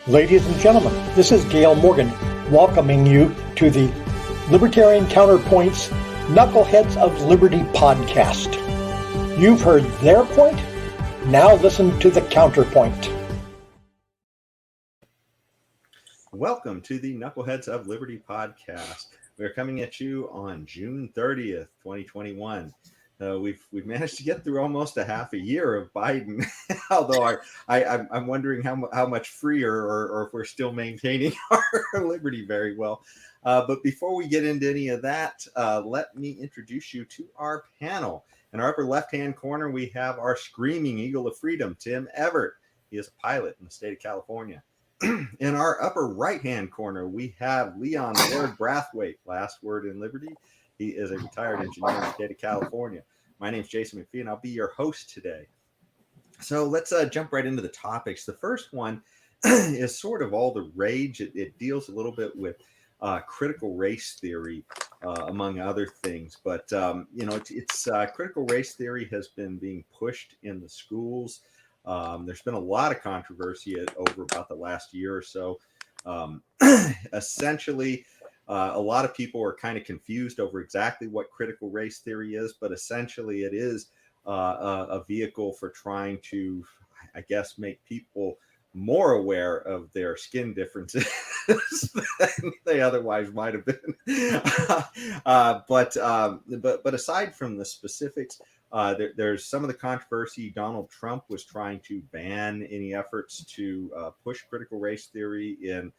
Ladies and gentlemen, this is Gail Morgan welcoming you to the Libertarian Counterpoint's Knuckleheads of Liberty podcast. You've heard their point, now listen to the counterpoint. Welcome to the Knuckleheads of Liberty podcast. We're coming at you on June 30th, 2021. We've managed to get through almost a half a year of Biden, although I'm wondering how much freer or if we're still maintaining our liberty very well. But before we get into any of that, let me introduce you to our panel. In our upper left-hand corner, we have our screaming eagle of freedom, Tim Everett. He is a pilot in the state of California. In our upper right-hand corner, we have Leon Lord Brathwaite, last word in liberty. He is a retired engineer in the state of California. My name is Jason McPhee, and I'll be your host today. So let's jump right into the topics. The first one is sort of all the rage. It deals a little bit with critical race theory, among other things. But, it's critical race theory has been being pushed in the schools. There's been a lot of controversy over about the last year or so. Essentially, a lot of people are kind of confused over exactly what critical race theory is, but essentially it is a vehicle for trying to, I guess, make people more aware of their skin differences than they otherwise might have been. But aside from the specifics, there's some of the controversy. Donald Trump was trying to ban any efforts to push critical race theory in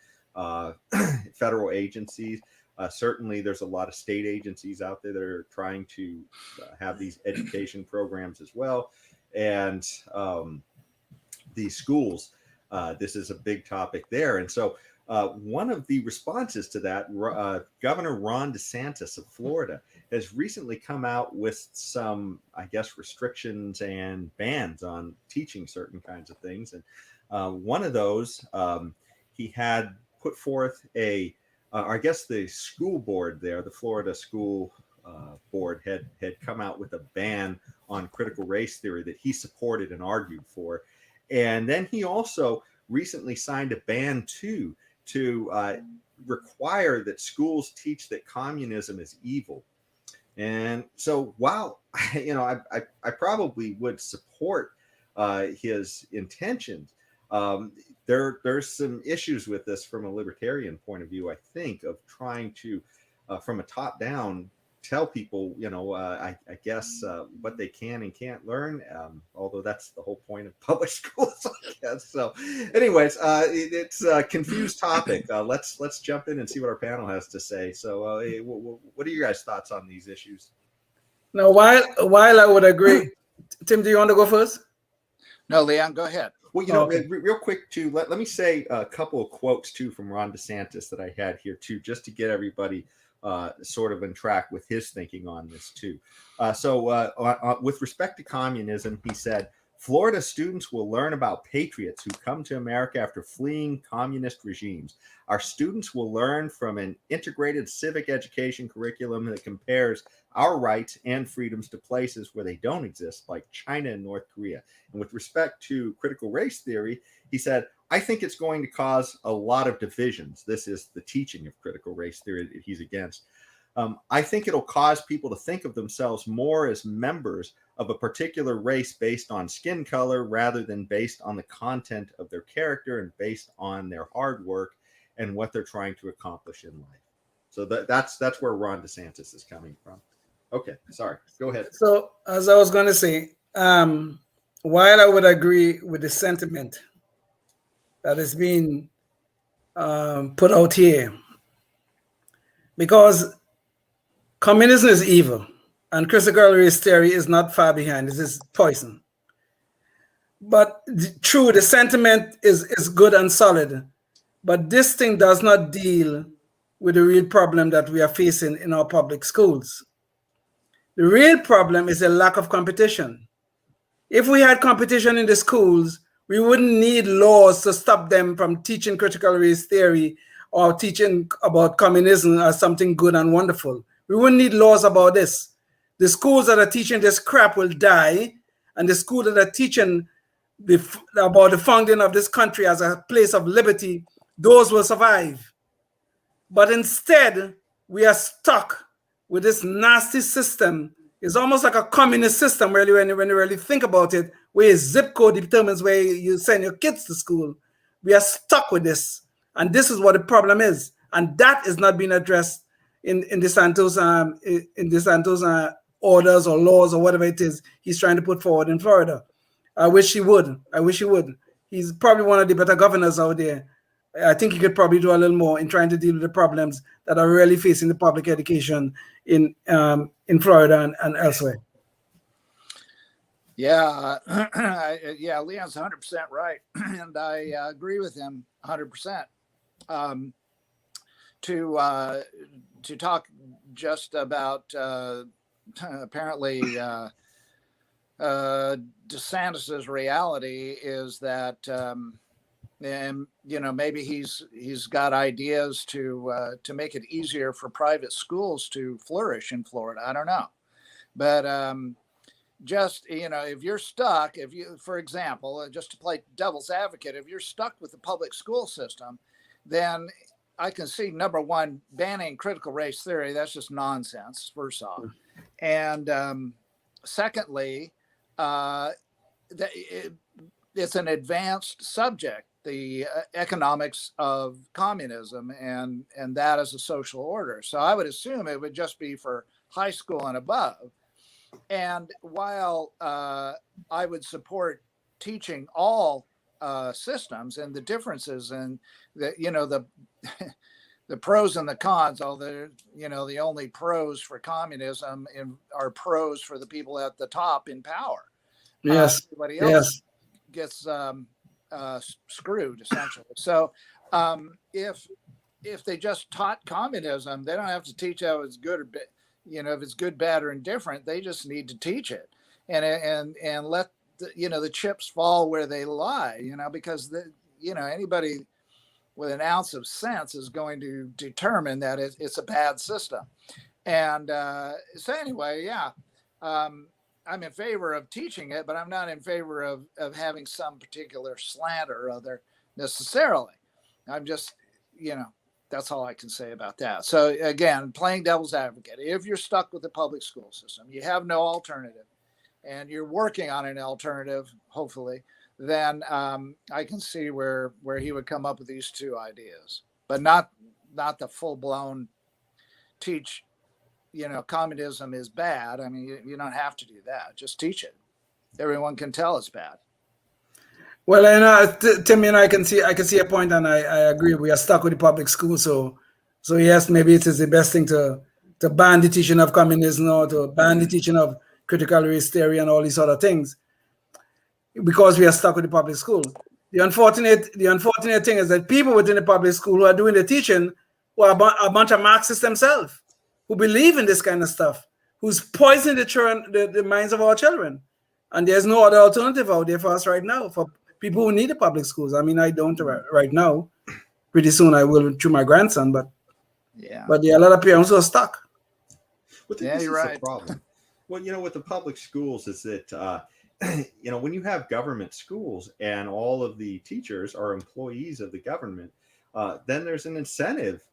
federal agencies. Certainly, there's a lot of state agencies out there that are trying to have these education programs as well. And the schools, this is a big topic there. And so one of the responses to that, Governor Ron DeSantis of Florida has recently come out with some, I guess, restrictions and bans on teaching certain kinds of things. And one of those, he had put forth I guess the school board there, the Florida school board had come out with a ban on critical race theory that he supported and argued for. And then he also recently signed a ban to require that schools teach that communism is evil. And so while, I probably would support his intentions, there's some issues with this from a libertarian point of view, I think, of trying to, from a top down, tell people, I guess, what they can and can't learn, although that's the whole point of public schools, I guess. So anyways, it's a confused topic. Let's jump in and see what our panel has to say. So what are your guys' thoughts on these issues? Now, while I would agree, Tim, do you want to go first? No, Leon, go ahead. Well, real quick, too, let me say a couple of quotes, too, from Ron DeSantis that I had here, too, just to get everybody sort of on track with his thinking on this, too. With respect to communism, he said, Florida students will learn about patriots who come to America after fleeing communist regimes. Our students will learn from an integrated civic education curriculum that compares our rights and freedoms to places where they don't exist, like China and North Korea. And with respect to critical race theory, he said, I think it's going to cause a lot of divisions. This is the teaching of critical race theory that he's against. I think it'll cause people to think of themselves more as members of a particular race based on skin color rather than based on the content of their character and based on their hard work and what they're trying to accomplish in life. So that's where Ron DeSantis is coming from. Okay, sorry. Go ahead. So as I was going to say, while I would agree with the sentiment that is being put out here, because communism is evil, and critical race theory is not far behind. This is poison. But true, the sentiment is good and solid, but this thing does not deal with the real problem that we are facing in our public schools. The real problem is a lack of competition. If we had competition in the schools, we wouldn't need laws to stop them from teaching critical race theory or teaching about communism as something good and wonderful. We wouldn't need laws about this. The schools that are teaching this crap will die, and the schools that are teaching about the founding of this country as a place of liberty, those will survive. But instead, we are stuck with this nasty system. It's almost like a communist system, really, when you really think about it, where a zip code determines where you send your kids to school. We are stuck with this. And this is what the problem is. And that is not being addressed in DeSantis' orders or laws or whatever it is he's trying to put forward in Florida. I wish he would. He's probably one of the better governors out there. I think he could probably do a little more in trying to deal with the problems that are really facing the public education in Florida and elsewhere. Yeah, Leon's 100% right, and I agree with him 100%. To talk just about apparently DeSantis's reality is that. And maybe he's got ideas to make it easier for private schools to flourish in Florida. I don't know, but just if you're stuck, for example, just to play devil's advocate, if you're stuck with the public school system, then I can see, number one, banning critical race theory. That's just nonsense. First off, and secondly, it's an advanced subject. The economics of communism and that as a social order. So I would assume it would just be for high school and above. And while I would support teaching all systems and the differences and the pros and the cons, although the only pros for communism are pros for the people at the top in power. Yes. Everybody else gets screwed essentially. So if they just taught communism, they don't have to teach how it's good or if it's good, bad, or indifferent. They just need to teach it and let the chips fall where they lie. Because anybody with an ounce of sense is going to determine that it's a bad system. And so anyway, yeah. I'm in favor of teaching it, but I'm not in favor of having some particular slant or other necessarily. I'm just, that's all I can say about that. So again, playing devil's advocate, if you're stuck with the public school system, you have no alternative and you're working on an alternative, hopefully, then I can see where he would come up with these two ideas, but not the full blown teach communism is bad. I mean, you don't have to do that. Just teach it. Everyone can tell it's bad. Well, Timmy and I can see a point, and I agree. We are stuck with the public school, so yes, maybe it is the best thing to ban the teaching of communism or to ban the teaching of critical race theory and all these other things, because we are stuck with the public school. The unfortunate thing is that people within the public school who are doing the teaching who are a bunch of Marxists themselves, who believe in this kind of stuff, who's poisoning the minds of our children. And there's no other alternative out there for us right now, for people who need the public schools. I mean, I don't right now. Pretty soon I will through my grandson, but there are a lot of parents who are stuck. Well, this is right. The problem. Well, with the public schools is that, when you have government schools and all of the teachers are employees of the government, then there's an incentive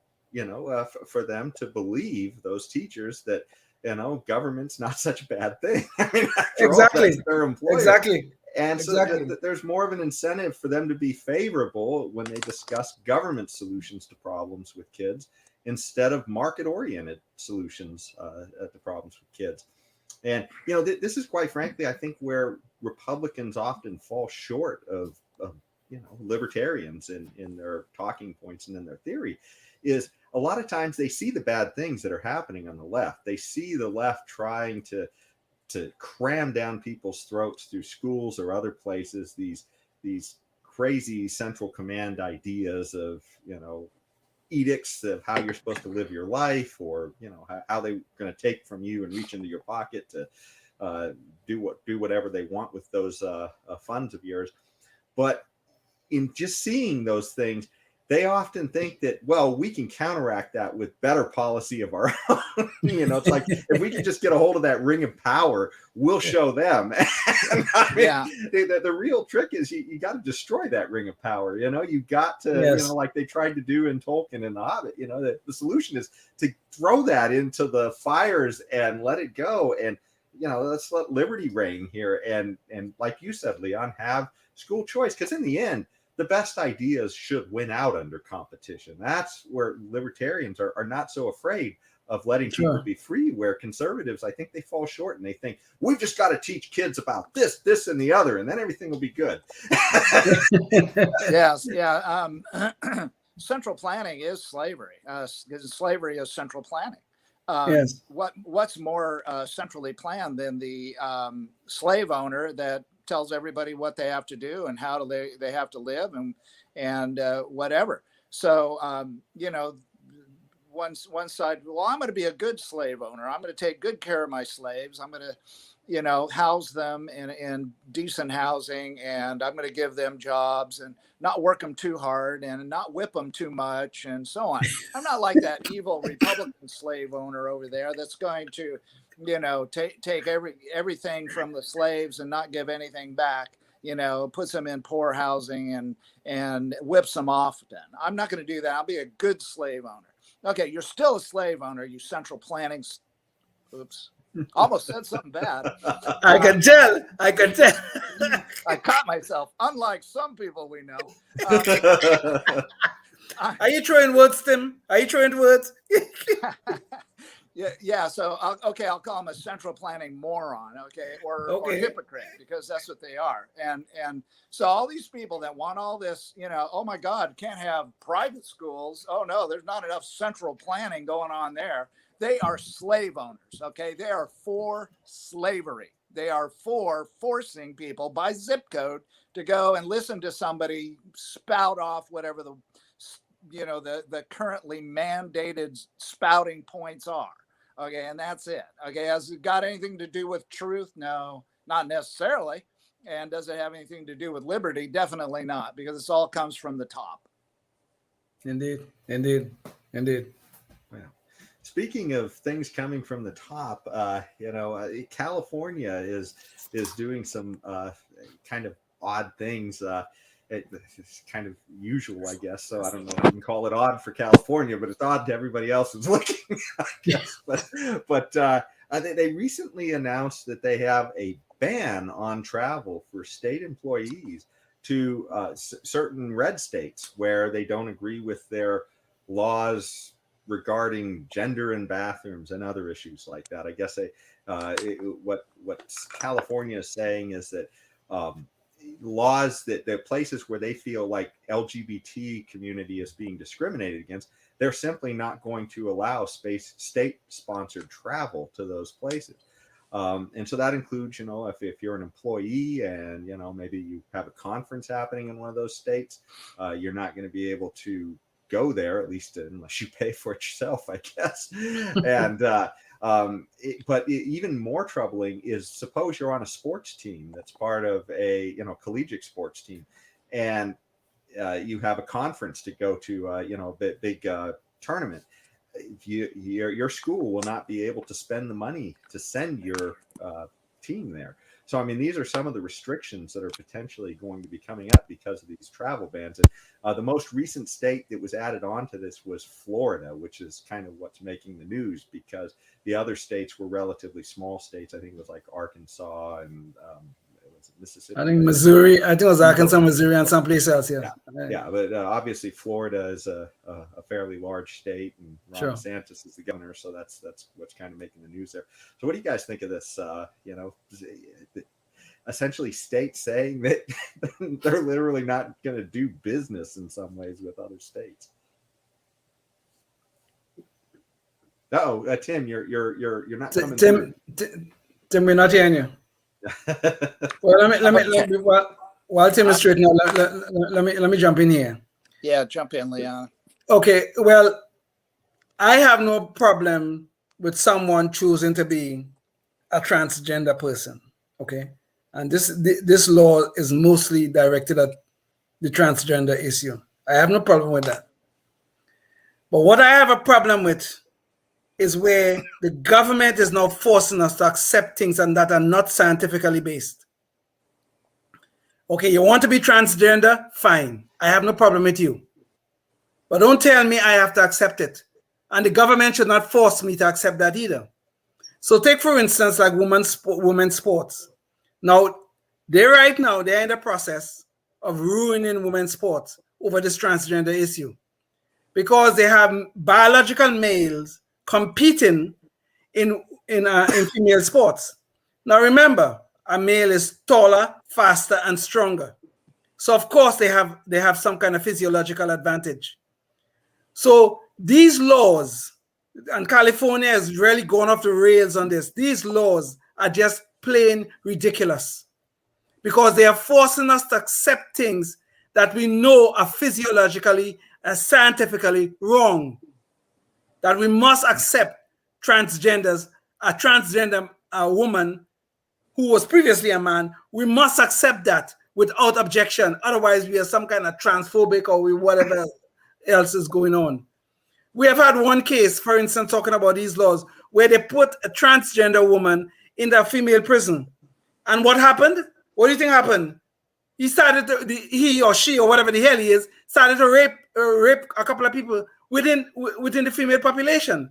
for them to believe, those teachers, that government's not such a bad thing. I mean, exactly. All, their employer. Exactly. And so there's more of an incentive for them to be favorable when they discuss government solutions to problems with kids instead of market-oriented solutions to problems with kids. And this is quite frankly, I think, where Republicans often fall short of libertarians in their talking points and in their theory. Is a lot of times they see the bad things that are happening on the left. They see the left trying to cram down people's throats through schools or other places these crazy central command ideas of edicts of how you're supposed to live your life, or how they're going to take from you and reach into your pocket to do whatever they want with those funds of yours. But in just seeing those things, they often think that, well, we can counteract that with better policy of our own. It's like, if we can just get a hold of that ring of power, we'll show them. And the real trick is you got to destroy that ring of power. You got to, like they tried to do in Tolkien and The Hobbit. The solution is to throw that into the fires and let it go. And, let's let liberty reign here. And like you said, Leon, have school choice. Because in the end, the best ideas should win out under competition. That's where libertarians are not so afraid of letting people be free, where conservatives, I think they fall short and they think, we've just got to teach kids about this, and the other, and then everything will be good. Yes. Yeah. Central planning is slavery. Because slavery is central planning. Yes. What's more centrally planned than the slave owner that tells everybody what they have to do and how they have to live and whatever. So, one side, well, I'm going to be a good slave owner. I'm going to take good care of my slaves. I'm going to, house them in decent housing, and I'm going to give them jobs and not work them too hard and not whip them too much and so on. I'm not like that evil Republican slave owner over there that's going to, take everything from the slaves and not give anything back, puts them in poor housing and whips them off. Then I'm not going to do that. I'll be a good slave owner. Okay, you're still a slave owner, you central planning. Oops. Almost said something bad. I can tell. I caught myself, unlike some people we know. Are you throwing words, Tim? Are you throwing words? Yeah. So, I'll call him a central planning moron, or hypocrite, because that's what they are. And so all these people that want all this, oh my God, can't have private schools. Oh no, there's not enough central planning going on there. They are slave owners, okay? They are for slavery. They are for forcing people by zip code to go and listen to somebody spout off whatever the currently mandated spouting points are. Okay, and that's it. Okay, has it got anything to do with truth? No, not necessarily. And does it have anything to do with liberty? Definitely not, because this all comes from the top. Indeed. Well, speaking of things coming from the top, California is doing some kind of odd things. It's kind of usual, I guess. So I don't know if you can call it odd for California, but it's odd to everybody else who's looking, I guess. But they recently announced that they have a ban on travel for state employees to certain red states where they don't agree with their laws regarding gender in bathrooms and other issues like that. I guess what California is saying is that laws that the places where they feel like LGBT community is being discriminated against, they're simply not going to allow state-sponsored travel to those places. And so that includes, if you're an employee and, maybe you have a conference happening in one of those states, you're not going to be able to go there, at least unless you pay for it yourself, I guess. And but even more troubling is, suppose you're on a sports team that's part of a collegiate sports team, and you have a conference to go to, a big tournament. Your school will not be able to spend the money to send your team there. So, I mean, these are some of the restrictions that are potentially going to be coming up because of these travel bans. And the most recent state that was added onto this was Florida, which is kind of what's making the news, because the other states were relatively small states. I think it was like Arkansas and Mississippi. I think Missouri. I think it was Arkansas, Missouri, and someplace else. Yeah. But obviously Florida is a fairly large state, and Ron DeSantis is the governor, so that's what's kind of making the news there. So, what do you guys think of this? Essentially, states saying that they're literally not going to do business in some ways with other states. Oh, Tim, you're not coming. Tim, we're not hearing you. Well, let me while Tim is straight now, let me jump in here. Yeah, jump in, Leon. Okay, well, I have no problem with someone choosing to be a transgender person. Okay, and this law is mostly directed at the transgender issue. I have no problem with that. But what I have a problem with is where the government is now forcing us to accept things and that are not scientifically based. Okay, you want to be transgender? Fine. I have no problem with you. But don't tell me I have to accept it. And the government should not force me to accept that either. So take, for instance, like women's sports. Now, they're in the process of ruining women's sports over this transgender issue because they have biological males competing in female sports. Now, remember, a male is taller, faster, and stronger. So, of course, they have some kind of physiological advantage. So these laws, and California is really going off the rails on this, these laws are just plain ridiculous because they are forcing us to accept things that we know are physiologically and scientifically wrong. That we must accept transgenders, a transgender woman who was previously a man, we must accept that without objection. Otherwise, we are some kind of transphobic or whatever else is going on. We have had one case, for instance, talking about these laws, where they put a transgender woman in the female prison. And what happened? What do you think happened? He or she or whatever the hell he is, started to rape a couple of people within the female population.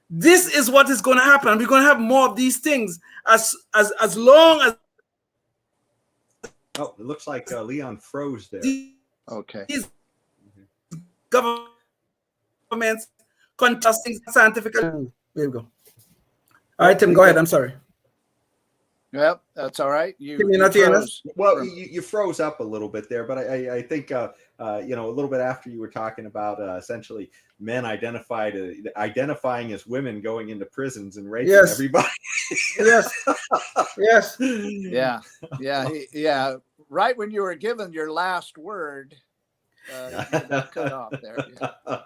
This is what is going to happen. We're going to have more of these things as long as. Oh, it looks like Leon froze there. Okay. Governments contesting scientifically. There we go. All right, Tim, go ahead. I'm sorry. Yep, that's all right. You froze. Well, you froze up a little bit there, but I think a little bit after you were talking about essentially men identifying as women going into prisons and raping everybody. Yes. Yeah. Right when you were given your last word, you got cut off there. Yeah.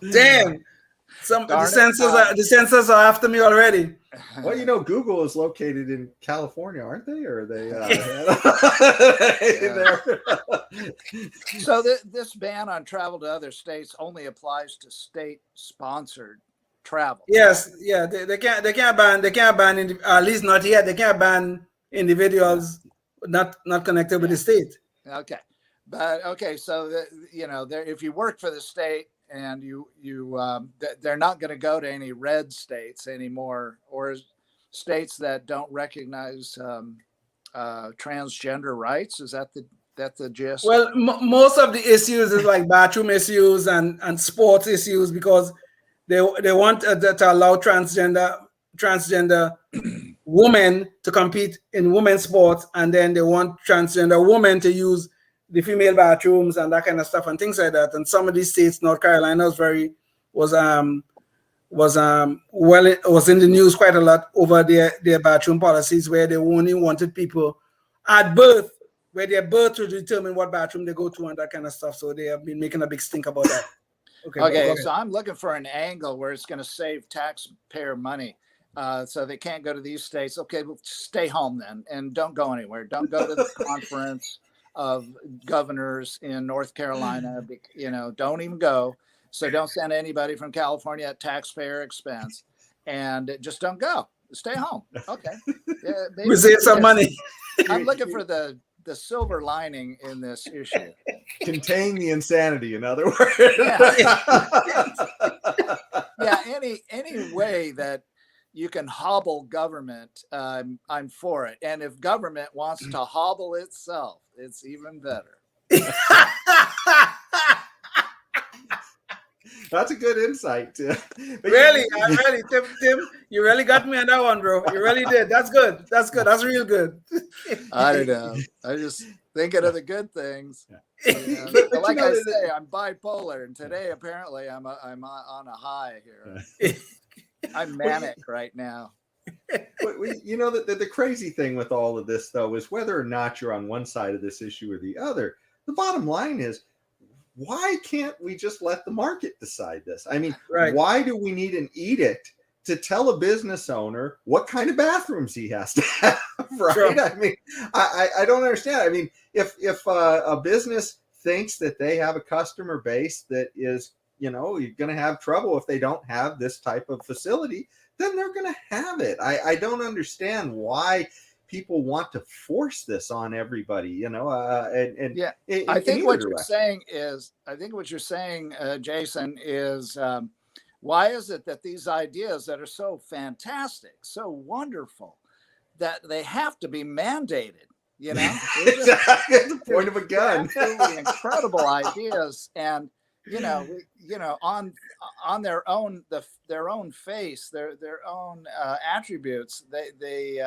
Damn. The censors are after me already. Well, Google is located in California, aren't they? Or are they? So this ban on travel to other states only applies to state-sponsored travel. Yes, yeah. They can't ban at least not yet. They can't ban individuals not connected with the state. Okay, but okay. So if you work for the state. And they're not going to go to any red states anymore, or states that don't recognize transgender rights. Is that the gist? Well, most of the issues is like bathroom issues and sports issues because they want to allow transgender women to compete in women's sports, and then they want transgender women to use the female bathrooms and that kind of stuff and things like that. And some of these states, North Carolina was in the news quite a lot over their bathroom policies where they only wanted people at birth, where their birth to determine what bathroom they go to and that kind of stuff. So they have been making a big stink about that. Okay, so I'm looking for an angle where it's going to save taxpayer money. So they can't go to these states. Okay, well, stay home then and don't go anywhere. Don't go to the conference of governors in North Carolina, don't even go. So don't send anybody from California at taxpayer expense, and just don't go. Stay home. Okay. We save some money. I'm looking for the silver lining in this issue. Contain the insanity, in other words. Yeah. Any way that you can hobble government, I'm for it. And if government wants to hobble itself, it's even better. That's a good insight, Tim. Really, Tim, you really got me on that one, bro. You really did. That's good. That's real good. I don't know. I just thinking of the good things. But like I say, I'm bipolar, and today apparently I'm on a high here. I'm manic right now. The crazy thing with all of this, though, is whether or not you're on one side of this issue or the other, the bottom line is, why can't we just let the market decide this? I mean, Why do we need an edict to tell a business owner what kind of bathrooms he has to have, right? Sure. I mean, I don't understand. I mean, if a business thinks that they have a customer base that is, you're going to have trouble if they don't have this type of facility, then they're going to have it. I don't understand why people want to force this on everybody, I think what you're saying, Jason, is why is it that these ideas that are so fantastic, so wonderful, that they have to be mandated? Exactly. It's the point of a gun. Absolutely incredible ideas, and on their own face, their own attributes, they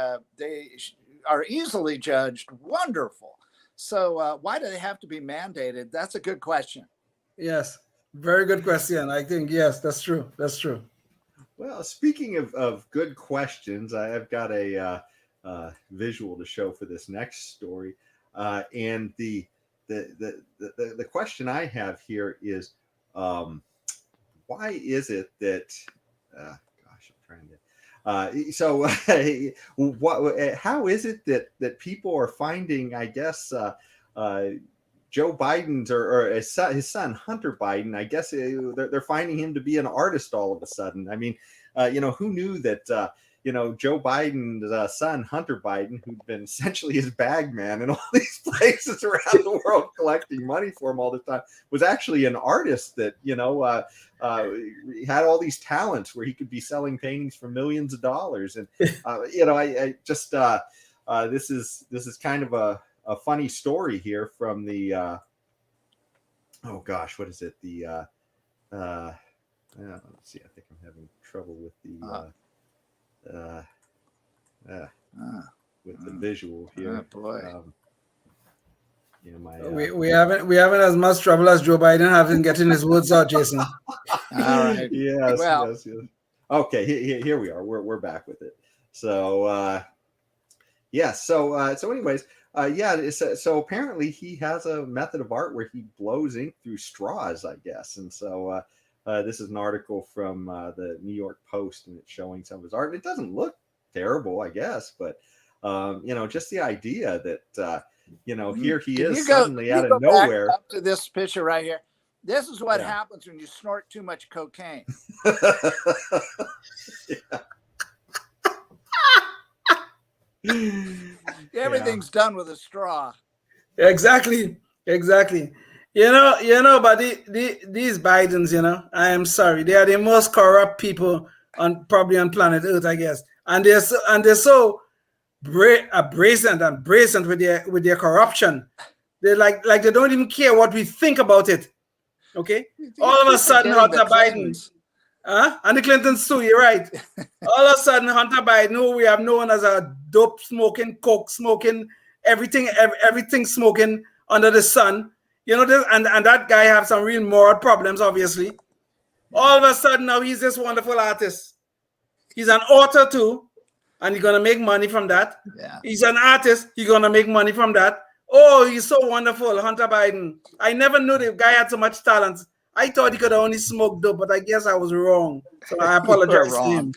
are easily judged wonderful. So why do they have to be mandated? That's a good question. Yes, very good question. I think yes, that's true. That's true. Well, speaking of good questions, I've got a visual to show for this next story, and the question I have here is, why is it that? Gosh, I'm trying to. How is it that people are finding, I guess, Joe Biden's or his son Hunter Biden? I guess they're finding him to be an artist all of a sudden. I mean, who knew that? Joe Biden's son, Hunter Biden, who'd been essentially his bag man in all these places around the world collecting money for him all the time, was actually an artist that, had all these talents where he could be selling paintings for millions of dollars. And, I just, this is kind of a funny story here from the, oh gosh, what is it? The, let's see, I think I'm having trouble with the, with the visual here. Oh boy. We haven't as much trouble as Joe Biden having getting his words out, Jason. All right. Yes. Okay, here we are. We're back with it. So yes. So anyways, so apparently he has a method of art where he blows ink through straws, I guess, and so. This is an article from the New York Post, and it's showing some of his art. It doesn't look terrible, I guess, but just the idea that here he is suddenly out of nowhere. Up to this picture right here. This is what happens when you snort too much cocaine. Everything's done with a straw. Exactly. But these Bidens, I am sorry, they are the most corrupt people probably on planet Earth, I guess, and they're so brazen with their corruption. They're like they don't even care what we think about it. Okay, all of a sudden Hunter Biden, and the Clintons too. You're right. All of a sudden Hunter Biden, who we have known as a dope smoking, coke smoking, everything smoking under the sun. And that guy have some real moral problems, obviously. All of a sudden now he's this wonderful artist. He's an author too, and he's gonna make money from that. Yeah. He's an artist, he's gonna make money from that. Oh, he's so wonderful, Hunter Biden. I never knew the guy had so much talent. I thought he could only smoke dope, but I guess I was wrong. So I apologize to him.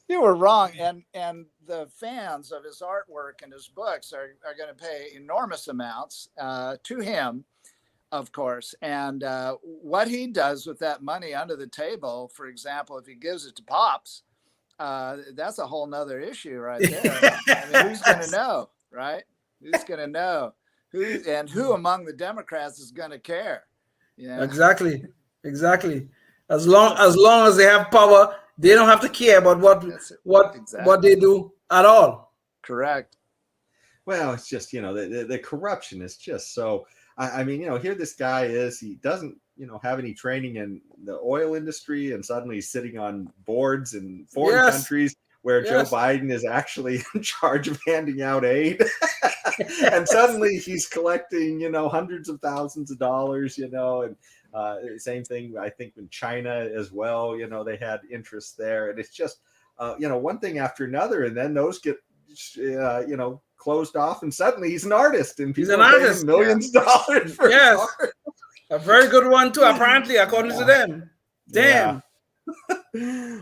You were wrong, and the fans of his artwork and his books are going to pay enormous amounts to him. Of course. And what he does with that money under the table, for example, if he gives it to Pops, that's a whole nother issue right there. I mean, who's going to know, right? Who's going to know? Who among the Democrats is going to care? Exactly. As long as they have power, they don't have to care about what they do at all. Correct. Well, it's just, the corruption is just so... I mean, here this guy is, he doesn't, have any training in the oil industry, and suddenly he's sitting on boards in foreign countries where Joe Biden is actually in charge of handing out aid. And suddenly he's collecting, hundreds of thousands of dollars, and same thing, I think, in China as well, they had interest there. And it's just, one thing after another, and then those get, closed off, and suddenly he's an artist, and he's an artist, millions of dollars for his art. A very good one too, apparently, according to them. Damn.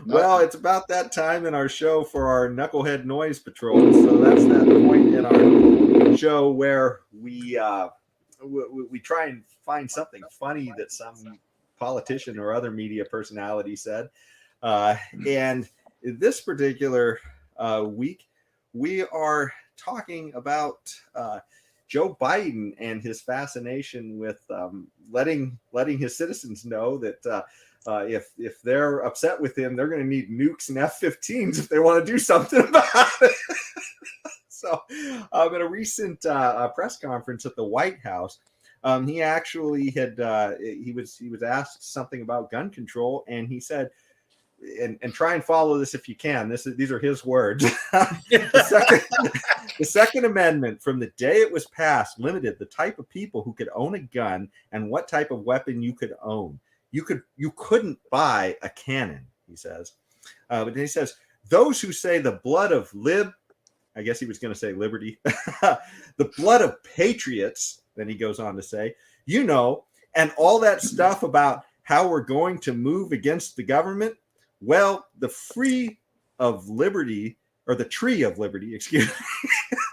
Well, it's about that time in our show for our Knucklehead Noise Patrol. So that's that point in our show where we we try and find something funny that some politician or other media personality said. And this particular week, we are talking about Joe Biden and his fascination with letting his citizens know that if they're upset with him, they're going to need nukes and F-15s if they want to do something about it. So, in a recent press conference at the White House, he actually had he was asked something about gun control, and he said, and try and follow this if you can. These are his words. The Second Amendment, from the day it was passed, limited the type of people who could own a gun and what type of weapon you could own. You couldn't buy a cannon, he says. But then he says, those who say the blood of I guess he was going to say liberty, the blood of patriots, then he goes on to say, and all that stuff about how we're going to move against the government. Well, the tree of liberty, excuse me,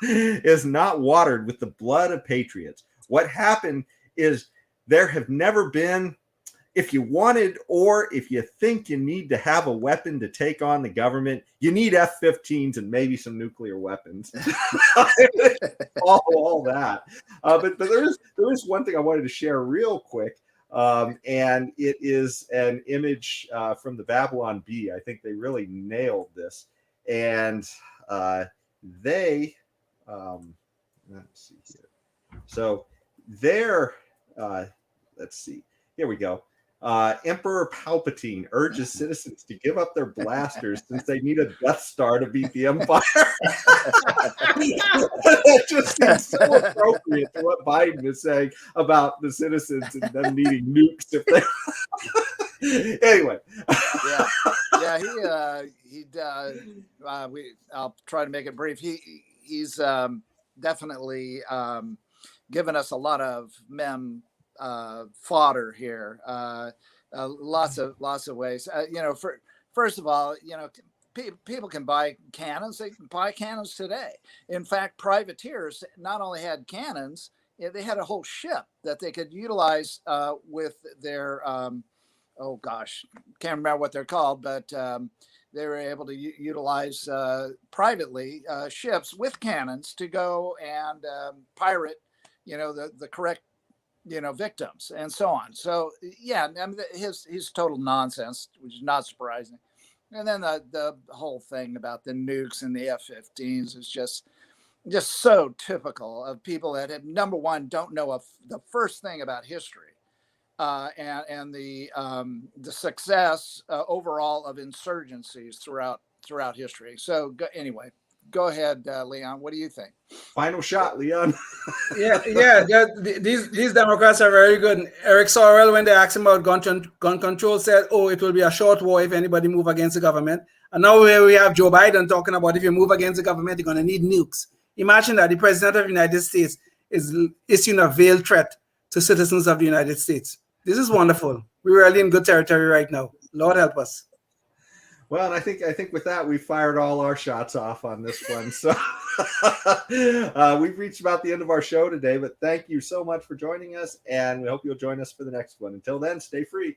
is not watered with the blood of patriots. What happened is there have never been, if you wanted or if you think you need to have a weapon to take on the government, you need F-15s and maybe some nuclear weapons. all that. But there is one thing I wanted to share real quick. And it is an image from the Babylon Bee. I think they really nailed this. And let's see here. So let's see. Here we go. Emperor Palpatine urges citizens to give up their blasters since they need a Death Star to beat the Empire. That just seems so appropriate to what Biden is saying about the citizens and them needing nukes if they. Anyway. I'll try to make it brief. He's definitely given us a lot of fodder here. Lots of ways. First of all, people can buy cannons. They can buy cannons today. In fact, privateers not only had cannons, they had a whole ship that they could utilize with their can't remember what they're called, but they were able to utilize privately ships with cannons to go and pirate, the correct victims and so on. So yeah, I mean, his total nonsense, which is not surprising. And then the whole thing about the nukes and the F-15s is just so typical of people that have, number one, don't know the first thing about history, and the success overall of insurgencies throughout history. So anyway, go ahead, Leon. What do you think? Final shot, Leon. yeah. These Democrats are very good. And Eric Sorrell, when they asked him about gun control, said, "Oh, it will be a short war if anybody move against the government." And now here we have Joe Biden talking about if you move against the government, you're going to need nukes. Imagine that the president of the United States is issuing a veiled threat to citizens of the United States. This is wonderful. We're really in good territory right now. Lord help us. Well, and I think with that, we fired all our shots off on this one. So we've reached about the end of our show today, but thank you so much for joining us, and we hope you'll join us for the next one. Until then, stay free.